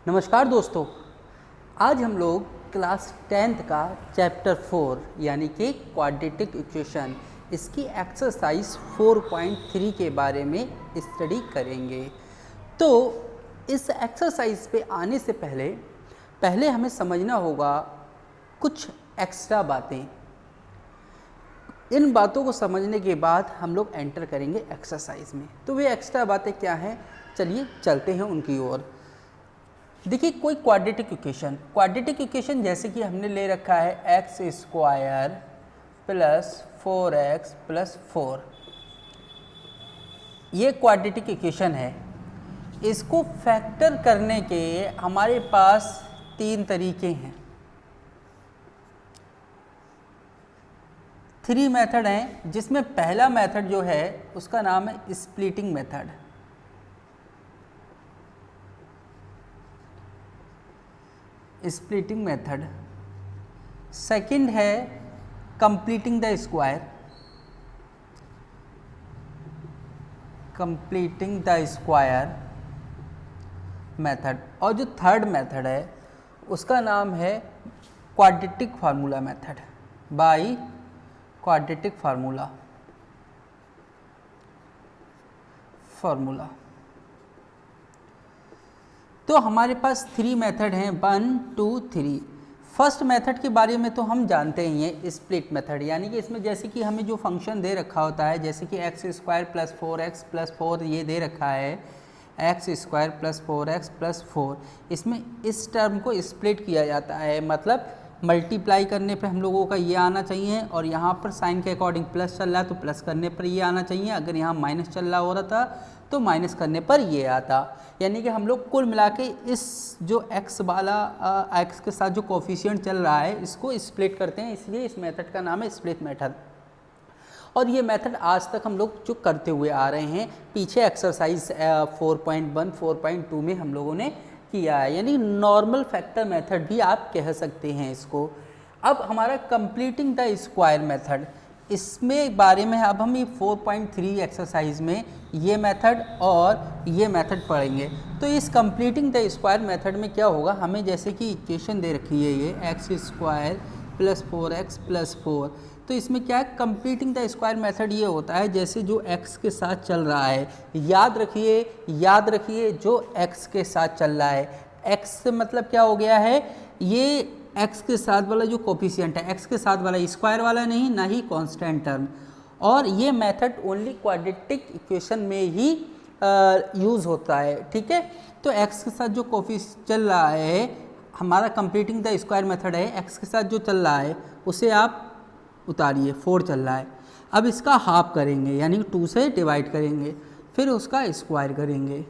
नमस्कार दोस्तों, आज हम लोग क्लास 10th का चैप्टर 4 यानी कि क्वाड्रेटिक इक्वेशन इसकी एक्सरसाइज 4.3 के बारे में स्टडी करेंगे। तो इस एक्सरसाइज पे आने से पहले हमें समझना होगा कुछ एक्स्ट्रा बातें। इन बातों को समझने के बाद हम लोग एंटर करेंगे एक्सरसाइज में। तो वे एक्स्ट्रा बातें क्या हैं, चलिए चलते हैं उनकी ओर। देखिए, कोई क्वाड्रेटिक इक्वेशन जैसे कि हमने ले रखा है x square plus 4x plus 4, ये क्वाड्रेटिक इक्वेशन है। इसको फैक्टर करने के हमारे पास तीन तरीके हैं, 3 मेथड हैं, जिसमें पहला मेथड जो है उसका नाम है splitting method. Splitting method. Second है completing the square, completing the square method. और जो थर्ड मेथड है उसका नाम है quadratic formula method, by quadratic formula. तो हमारे पास 3 मेथड हैं, 1 2 3। फर्स्ट मेथड के बारे में तो हम जानते ही हैं, स्प्लिट मेथड, यानी कि इसमें जैसे कि हमें जो फंक्शन दे रखा होता है, जैसे कि x square plus 4x plus 4 ये दे रखा है, x square plus 4x plus 4, इसमें इस टर्म को स्प्लिट किया जाता है। मतलब मल्टीप्लाई करने पे हम लोगों का ये आना चाहिए, और यहाँ पर साइन के अकॉर्डिंग प्लस चल रहा है तो प्लस करने पर ये आना चाहिए। अगर यहाँ माइनस चल रहा हो रहा था तो माइनस करने पर ये आता। यानी कि हम लोग कुल मिला के इस जो x वाला x के साथ जो कोफिशिएंट चल रहा है इसको स्प्लिट करते हैं, इसलिए इस मेथड का नाम है स्प्लिट मेथड। और ये मेथड आज तक हम लोग जो करते हुए आ रहे हैं, पीछे एक्सरसाइज 4.1 4.2 में हम लोगों ने किया है, यानी नॉर्मल फैक्टर मेथड भी आप कह सकते हैं इसको। अब हमारा कंप्लीटिंग द स्क्वायर मेथड, इसमें बारे में अब हम ये 4.3 एक्सरसाइज में ये मेथड और ये मेथड पढ़ेंगे। तो इस कंप्लीटिंग द स्क्वायर मेथड में क्या होगा, हमें जैसे कि इक्वेशन दे रखी है ये x square plus 4x plus 4, तो इसमें क्या है, कंप्लीटिंग द स्क्वायर मेथड ये होता है जैसे जो x के साथ चल रहा है। याद रखिए जो x के साथ चल रहा है, x से मतलब क्या हो गया है, ये x के साथ वाला जो कोफिशिएंट है, x के साथ वाला, स्क्वायर वाला नहीं, ना ही कांस्टेंट टर्म। और ये मेथड ओनली क्वाड्रेटिक इक्वेशन में ही यूज़ होता है, ठीक है। तो x के साथ जो कोफिशिएंट चल रहा है, हमारा कंप्लीटिंग द स्क्वायर मेथड है, x के साथ जो चल रहा है उसे आप उतारिए, 4 चल रहा है। अब इसका हाफ करेंगे, यानी 2 से डिवाइड करेंगे, फिर उसका स्क्वायर करेंगे।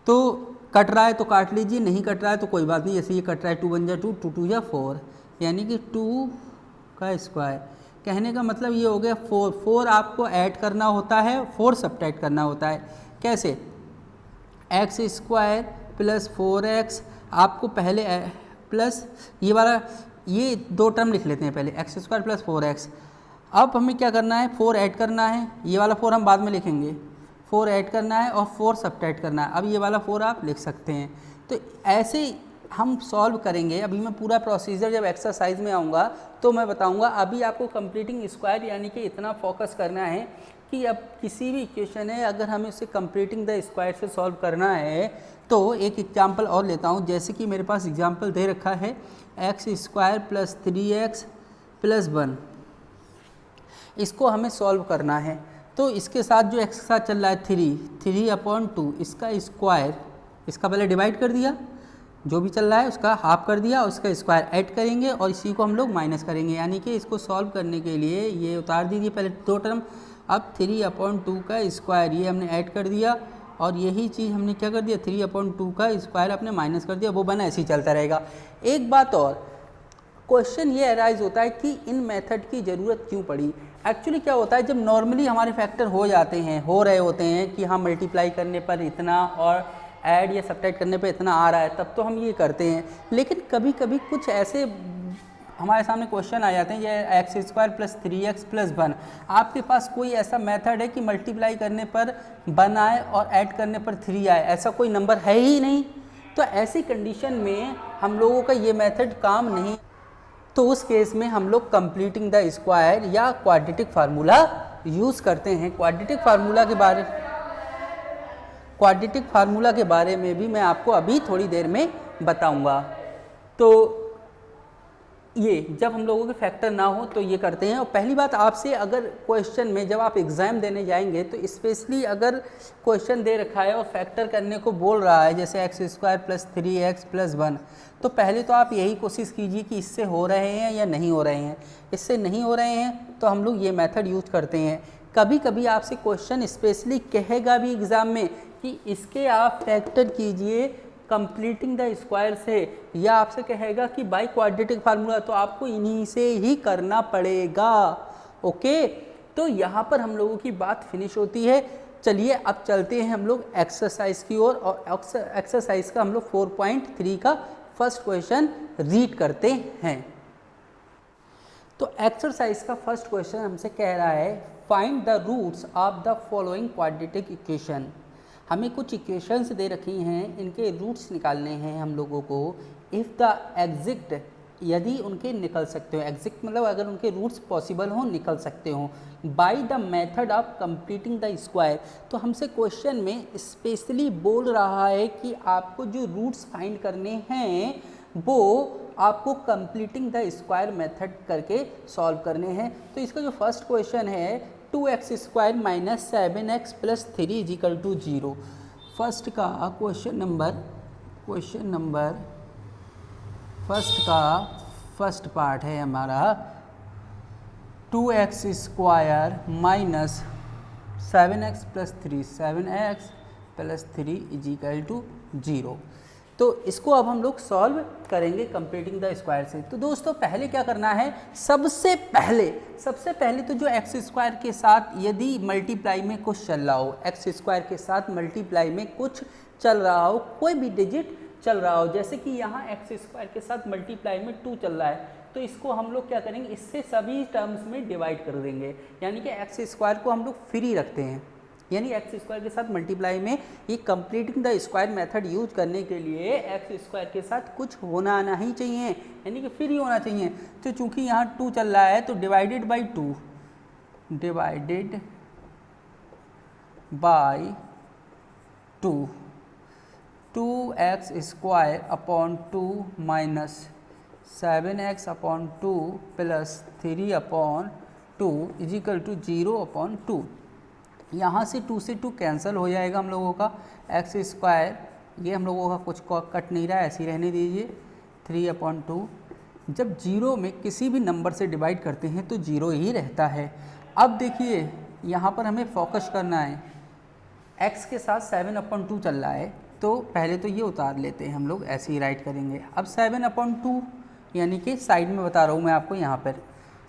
तो कट रहा है तो काट लीजिए, नहीं कट रहा है तो कोई बात नहीं, जैसे ये कट रहा है 2 1 जा 2, 2 2 जा 4, यानी कि 2 का स्क्वायर। कहने का मतलब ये हो गया 4 आपको ऐड करना होता है, 4 सब्ट्रैक्ट करना होता है। कैसे, एक्स स्क्वायर प्लस 4x, आपको पहले प्लस ये वाला, ये 2 टर्म लिख लेते हैं पहले, एक्स स्क्वायर प्लस 4x। अब हमें क्या करना है, 4 ऐड करना है, ये वाला 4 हम बाद में लिखेंगे, 4 ऐड करना है और 4 सब्ट्रैक्ट करना है। अब ये वाला 4 आप लिख सकते हैं। तो ऐसे हम सॉल्व करेंगे। अभी मैं पूरा प्रोसीजर जब एक्सरसाइज में आऊँगा तो मैं बताऊँगा। अभी आपको कंप्लीटिंग स्क्वायर यानी कि इतना फोकस करना है कि अब किसी भी इक्वेशन है, अगर हमें उसे कंप्लीटिंग द स्क्वायर से सॉल्व करना है तो एक एग्जाम्पल और लेता हूँ। जैसे कि मेरे पास एग्जाम्पल दे रखा है x square plus 3x plus 1, इसको हमें सॉल्व करना है। तो इसके साथ जो x के साथ चल रहा है 3/2, इसका स्क्वायर, इसका पहले डिवाइड कर दिया, जो भी चल रहा है उसका हाफ कर दिया, और इसका स्क्वायर ऐड करेंगे और इसी को हम लोग माइनस करेंगे। यानी कि इसको सॉल्व करने के लिए ये उतार दीजिए पहले 2 टर्म। अब 3/2 का स्क्वायर ये हमने ऐड कर दिया, और यही चीज़ हमने क्या कर दिया, 3/2 का स्क्वायर अपने माइनस कर दिया, वो बना ऐसे ही चलता रहेगा। एक बात और, क्वेश्चन ये अराइज होता है कि इन मेथड की ज़रूरत क्यों पड़ी। एक्चुअली क्या होता है, जब नॉर्मली हमारे फैक्टर हो रहे होते हैं कि हाँ मल्टीप्लाई करने पर इतना और ऐड या सब्ट्रैक्ट करने पर इतना आ रहा है, तब तो हम ये करते हैं। लेकिन कभी कभी कुछ ऐसे हमारे सामने क्वेश्चन आ जाते हैं, ये x square plus 3x plus 1, आपके पास कोई ऐसा मेथड है कि मल्टीप्लाई करने पर 1 आए और ऐड करने पर 3 आए, ऐसा कोई नंबर है ही नहीं। तो ऐसी कंडीशन में हम लोगों का ये मेथड काम नहीं, तो उस केस में हम लोग कंप्लीटिंग द स्क्वायर या क्वाड्रेटिक फार्मूला यूज़ करते हैं। क्वाड्रेटिक फार्मूला के बारे में भी मैं आपको अभी थोड़ी देर में बताऊंगा। तो ये जब हम लोगों के फैक्टर ना हो तो ये करते हैं। और पहली बात, आपसे अगर क्वेश्चन में जब आप एग्ज़ाम देने जाएंगे तो स्पेशली अगर क्वेश्चन दे रखा है और फैक्टर करने को बोल रहा है जैसे x² + 3x + 1, तो पहले तो आप यही कोशिश कीजिए कि इससे हो रहे हैं या नहीं हो रहे हैं। इससे नहीं हो रहे हैं तो हम लोग ये मेथड यूज करते हैं। कभी कभी आपसे क्वेश्चन स्पेशली कहेगा भी एग्ज़ाम में कि इसके आप फैक्टर कीजिए कंप्लीटिंग द स्क्वायर से, या आपसे कहेगा कि बाय क्वाड्रेटिक फार्मूला, तो आपको इन्हीं से ही करना पड़ेगा। ओके, तो यहाँ पर हम लोगों की बात फिनिश होती है। चलिए अब चलते हैं हम लोग एक्सरसाइज की ओर, और एक्सरसाइज का हम लोग 4.3 का फर्स्ट क्वेश्चन रीड करते हैं। तो एक्सरसाइज का फर्स्ट क्वेश्चन हमसे कह रहा है find the roots of the following quadratic equation. हमें कुछ इक्वेशंस दे रखी हैं, इनके रूट्स निकालने हैं हम लोगों को। इफ़ द एग्जिट, यदि उनके निकल सकते हो, एग्जिट मतलब अगर उनके रूट्स पॉसिबल हो, निकल सकते हो, by the method of completing the square. तो हमसे क्वेश्चन में स्पेशली बोल रहा है कि आपको जो रूट्स फाइंड करने हैं वो आपको कंप्लीटिंग द स्क्वायर मेथड करके सॉल्व करने हैं। तो इसका जो फर्स्ट क्वेश्चन है 2x² - 7x + 3 = 0। फर्स्ट का क्वेश्चन नंबर फर्स्ट का फर्स्ट पार्ट है हमारा 2x² - 7x + 3 7x + 3 = 0। तो इसको अब हम लोग सॉल्व करेंगे कंप्लीटिंग द स्क्वायर से। तो दोस्तों पहले क्या करना है, सबसे पहले तो जो x² के साथ यदि मल्टीप्लाई में कुछ चल रहा हो, x² के साथ मल्टीप्लाई में कुछ चल रहा हो, कोई भी डिजिट चल रहा हो, जैसे कि यहाँ x² के साथ मल्टीप्लाई में 2 चल रहा है, तो इसको हम लोग क्या करेंगे, इससे सभी टर्म्स में डिवाइड कर देंगे, यानी कि x² को हम लोग फ्री रखते हैं। यानी x² के साथ मल्टीप्लाई में ये completing the square method use करने के लिए x² के साथ कुछ होना नहीं चाहिए, यानी कि फ्री होना चाहिए। तो चूंकि यहाँ 2 चल रहा है तो डिवाइडेड बाई 2 2x² / 2 - 7x / 2 + 3/2 = 0/2। यहाँ से 2 से 2 कैंसिल हो जाएगा हम लोगों का। x² ये हम लोगों का कुछ कट नहीं रहा है, ऐसे ही रहने दीजिए। 3/2 जब 0 में किसी भी नंबर से डिवाइड करते हैं तो 0 ही रहता है। अब देखिए यहाँ पर हमें फोकस करना है, x के साथ 7/2 चल रहा है, तो पहले तो ये उतार लेते हैं हम लोग, ऐसे ही राइट करेंगे। अब 7/2 यानी कि साइड में बता रहा हूँ मैं आपको, यहाँ पर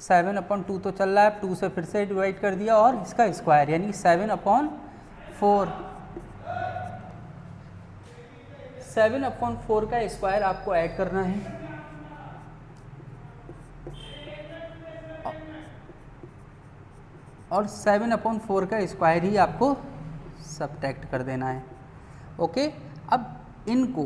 7/2 तो चल रहा है, 2 से फिर से डिवाइड कर दिया और इसका स्क्वायर यानी 7/4 7/4 का स्क्वायर आपको ऐड करना है। और 7/4 का स्क्वायर ही आपको सब्ट्रैक्ट कर देना है। ओके, अब इनको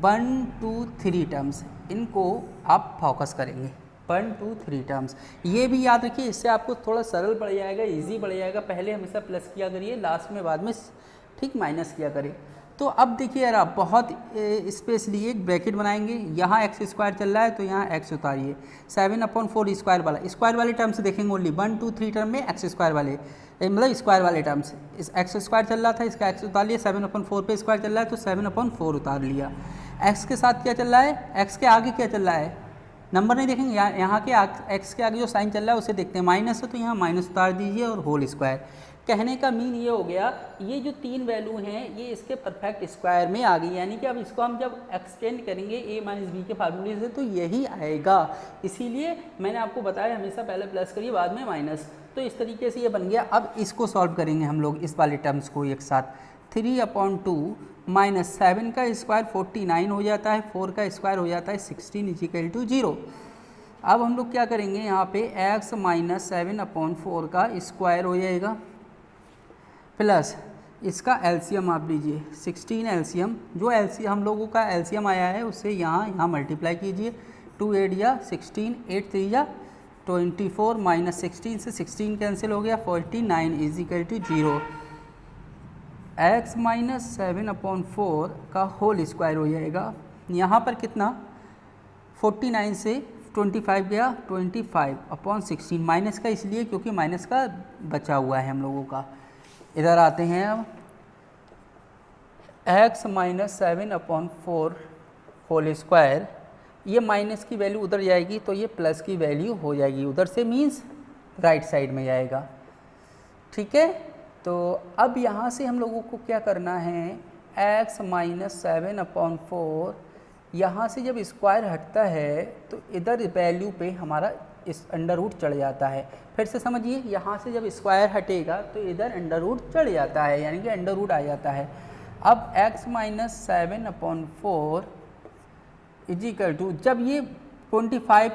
1 2 3 टर्म्स, इनको आप फोकस करेंगे 1 2 3 टर्म्स। ये भी याद रखिए, इससे आपको थोड़ा सरल पड़ जाएगा, इजी पड़ जाएगा। पहले हमेशा प्लस किया करिए, लास्ट में बाद में ठीक माइनस किया करिए। तो अब देखिए यार, आप बहुत स्पेशली एक ब्रैकेट बनाएंगे, यहाँ x² चल रहा है तो यहाँ x उतारिए। 7/4 स्क्वायर वाले टर्म्स देखेंगे ओनली, 1 2 3 टर्म में x² वाले, मतलब स्क्वायर वाले टर्म्स। इस x² चल रहा था, इसका x उतार लिया, 7/4 पे स्क्वायर चल रहा है तो 7/4 उतार लिया। x के साथ क्या चल रहा है, x के आगे क्या चल रहा है, नंबर नहीं देखेंगे, यहाँ के x के आगे जो साइन चल रहा है उसे देखते हैं, माइनस है तो यहाँ माइनस उतार दीजिए और होल स्क्वायर। कहने का मीन ये हो गया, ये जो 3 वैल्यू हैं ये इसके परफेक्ट स्क्वायर में आ गई, यानी कि अब इसको हम जब एक्सटेंड करेंगे a - b के फार्मूले से तो यही आएगा। इसीलिए मैंने आपको बताया हमेशा पहले प्लस करिए बाद में माइनस। तो इस तरीके से ये बन गया। अब इसको सॉल्व करेंगे हम लोग, इस वाले टर्म्स को एक साथ। 3/2 - 7 का स्क्वायर 49 हो जाता है, 4 का स्क्वायर हो जाता है 16 = 0। अब हम लोग क्या करेंगे, यहाँ पे x - 7/4 का स्क्वायर हो जाएगा, प्लस इसका एलसीएम आप लीजिए 16 एलसीएम, जो एलसीएम हम लोगों का एलसीएम आया है उससे यहाँ मल्टीप्लाई कीजिए। 2 8 या 16, 8 3 या 24 माइनस 16 से 16 कैंसिल हो गया, 49 is equal to 0। x minus 7/4 का होल स्क्वायर हो जाएगा। यहाँ पर कितना 49 से 25 गया, 25/16 माइनस का इसलिए क्योंकि माइनस का बचा हुआ है हम लोगों का। इधर आते हैं अब x माइनस 7/4 होल स्क्वायर, ये माइनस की वैल्यू उधर जाएगी तो ये प्लस की वैल्यू हो जाएगी उधर से, मीन्स राइट साइड में जाएगा। ठीक है, तो अब यहाँ से हम लोगों को क्या करना है, x माइनस 7/4 यहाँ से जब स्क्वायर हटता है तो इधर वैल्यू पे हमारा इस अंडर रूट चढ़ जाता है। फिर से समझिए, यहाँ से जब स्क्वायर हटेगा तो इधर अंडर रूट चढ़ जाता है, यानी कि अंडर रूट आ जाता है। अब x minus 7/4 is equal to, जब ये 25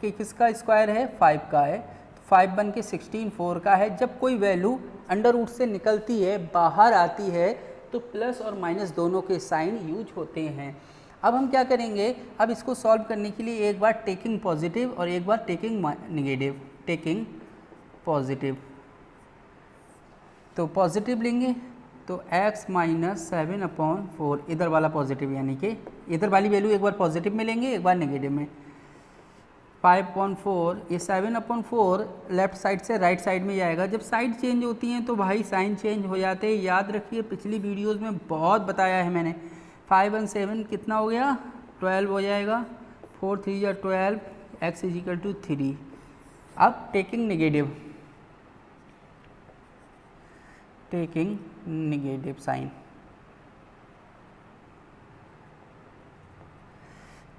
किसका स्क्वायर है, 5 का है, तो 5 बन के 16 4 का है। जब कोई वैल्यू अंडर रूट से निकलती है, बाहर आती है, तो प्लस और माइनस दोनों के साइन यूज होते हैं। अब हम क्या करेंगे, अब इसको सॉल्व करने के लिए एक बार टेकिंग पॉजिटिव और एक बार टेकिंग नेगेटिव, टेकिंग पॉजिटिव, तो पॉजिटिव लेंगे तो x माइनस 7/4 इधर वाला पॉजिटिव, यानी कि इधर वाली वैल्यू एक बार पॉजिटिव में लेंगे एक बार नेगेटिव में। 5/4 ये 7/4 लेफ्ट साइड से राइट साइड में जाएगा। जब साइड चेंज होती हैं तो भाई साइन चेंज हो जाते हैं, याद रखिए पिछली वीडियोस में बहुत बताया है मैंने। 5 और 7 कितना हो गया, 12 हो जाएगा, 4 3 या 12, x इज इक्वल टू 3। अब टेकिंग नेगेटिव साइन,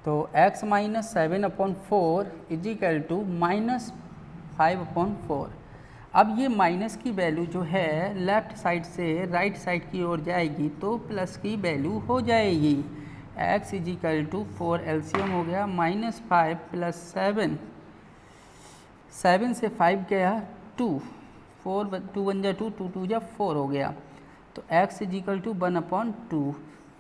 तो x minus 7/4 is equal to minus 5/4। अब ये माइनस की वैल्यू जो है लेफ़्ट साइड से राइट साइड की ओर जाएगी तो प्लस की वैल्यू हो जाएगी। x is equal to 4 LCM हो गया, माइनस 5 प्लस 7, 7 से 5 गया 2, 4 2 बन जा 2, 2 2 जा 4 हो गया, तो x इज इक्वल टू 1/2,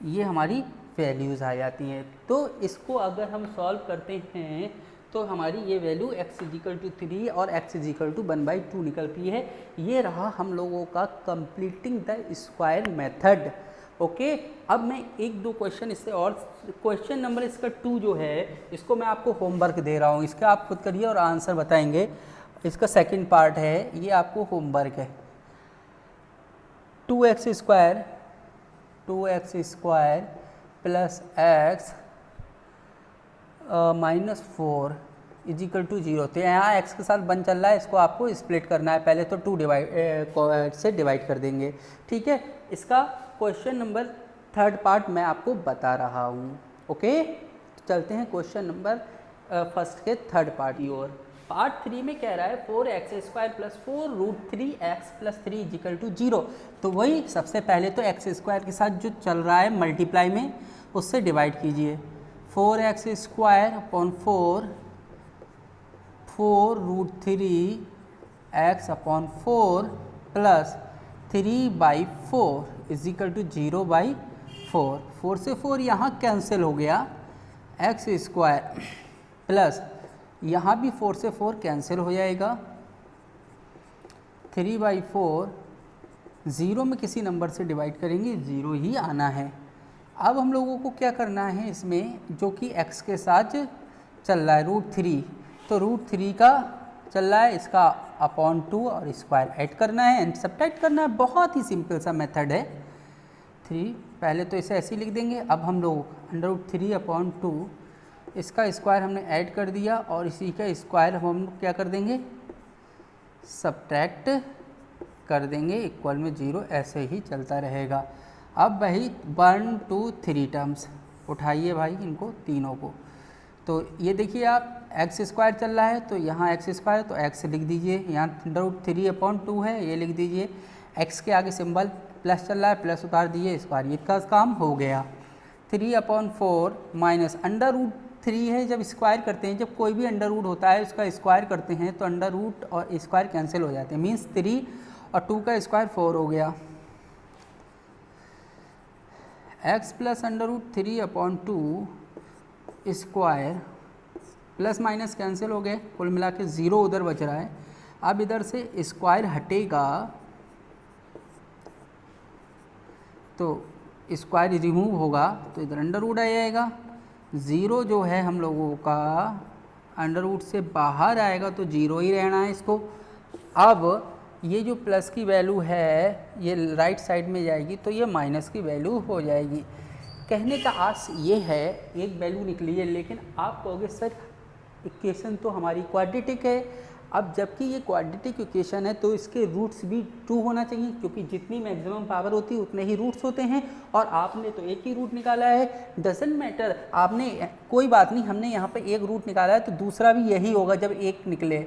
ये हमारी वैल्यूज़ आ जाती हैं। तो इसको अगर हम सॉल्व करते हैं तो हमारी ये value x is equal to 3 और x इज इक्वल टू 1/2 निकलती है। ये रहा हम लोगों का completing the square method. Okay, अब मैं एक दो क्वेश्चन इससे और, क्वेश्चन नंबर इसका 2 जो है इसको मैं आपको होमवर्क दे रहा हूँ, इसका आप खुद करिए और आंसर बताएंगे। इसका सेकंड पार्ट है, ये आपको होमवर्क है। 2x square plus x minus 4 is equal to 0। तो यहाँ x के साथ 1 चल रहा है, इसको आपको स्प्लिट करना है। पहले तो 2 से डिवाइड कर देंगे, ठीक है। इसका क्वेश्चन नंबर 3 पार्ट मैं आपको बता रहा हूँ। ओके, चलते हैं क्वेश्चन नंबर फर्स्ट के 3 पार्ट की ओर। पार्ट 3 में कह रहा है 4x square plus 4 root 3x plus 3 is equal to 0। तो वही सबसे पहले तो x स्क्वायर के साथ जो चल रहा है मल्टीप्लाई में उससे डिवाइड कीजिए। 4x square upon 4 root 3x upon 4 plus 3/4 is equal to 0/4। 4 से 4 यहाँ कैंसिल हो गया, x स्क्वायर प्लस यहाँ भी 4 से 4 कैंसिल हो जाएगा, 3/4 0 में किसी नंबर से डिवाइड करेंगे 0 ही आना है। अब हम लोगों को क्या करना है इसमें, जो कि x के साथ चल रहा है रूट 3, तो रूट 3 का चल रहा है, इसका अपॉन 2 और स्क्वायर ऐड करना है एंड सब्ट्रैक्ट करना है। बहुत ही सिंपल सा मेथड है। 3 पहले तो इसे ऐसे ही लिख देंगे। अब हम लोग अंडर रूट 3 अपॉन 2, इसका स्क्वायर हमने ऐड कर दिया और इसी का स्क्वायर हम क्या कर देंगे, सब्ट्रैक्ट कर देंगे, इक्वल में 0, ऐसे ही चलता रहेगा। अब भाई 1 2 3 टर्म्स उठाइए भाई इनको तीनों को। तो ये देखिए आप x स्क्वायर चल रहा है तो यहाँ x स्क्वायर, तो x लिख दीजिए, यहाँ अंडर रूट 3 अपॉन 2 है, ये लिख दीजिए। x के आगे सिंबल प्लस चल रहा है, प्लस उतार दीजिए, स्क्वायर, ये का काम हो गया। 3/4 माइनस अंडर रूट 3 है, जब स्क्वायर करते हैं, जब कोई भी अंडर रूट होता है उसका स्क्वायर करते हैं तो अंडर रूट और स्क्वायर कैंसिल हो जाते हैं, मीन्स 3 और 2 का स्क्वायर 4 हो गया। X plus √3/2 square, plus minus cancel हो गए, कुल मिला के 0 उधर बच रहा है। अब इधर से स्क्वायर हटेगा तो स्क्वायर रिमूव होगा तो इधर अंडर रूट आ जाएगा। 0 जो है हम लोगों का अंडर रूट से बाहर आएगा तो 0 ही रहना है इसको। अब ये जो प्लस की वैल्यू है ये राइट साइड में जाएगी तो ये माइनस की वैल्यू हो जाएगी। कहने का आस ये है, एक वैल्यू निकली है, लेकिन आप कहोगे सर इक्वेशन तो हमारी क्वाड्रेटिक है। अब जबकि ये क्वाड्रेटिक इक्वेशन है तो इसके रूट्स भी 2 होना चाहिए, क्योंकि जितनी मैक्सिमम पावर होती है उतने ही रूट्स होते हैं, और आपने तो एक ही रूट निकाला है। डजंट मैटर, आपने कोई बात नहीं, हमने यहाँ पे एक रूट निकाला है तो दूसरा भी यही होगा जब एक निकले,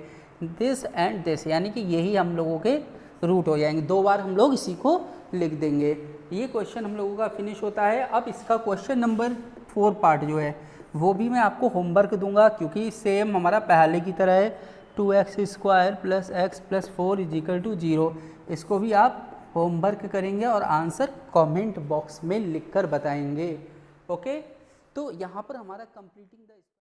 दिस एंड दिस, यानी कि यही हम लोगों के रूट हो जाएंगे। 2 बार हम लोग इसी को लिख देंगे। ये क्वेश्चन हम लोगों का फिनिश होता है। अब इसका क्वेश्चन नंबर 4 पार्ट जो है वो भी मैं आपको होमवर्क दूंगा, क्योंकि सेम हमारा पहले की तरह है, 2x² + x + 4 = 0। इसको भी आप होमवर्क करेंगे और आंसर कमेंट बॉक्स में लिखकर बताएंगे। ओके, तो यहाँ पर हमारा कंप्लीटिंग द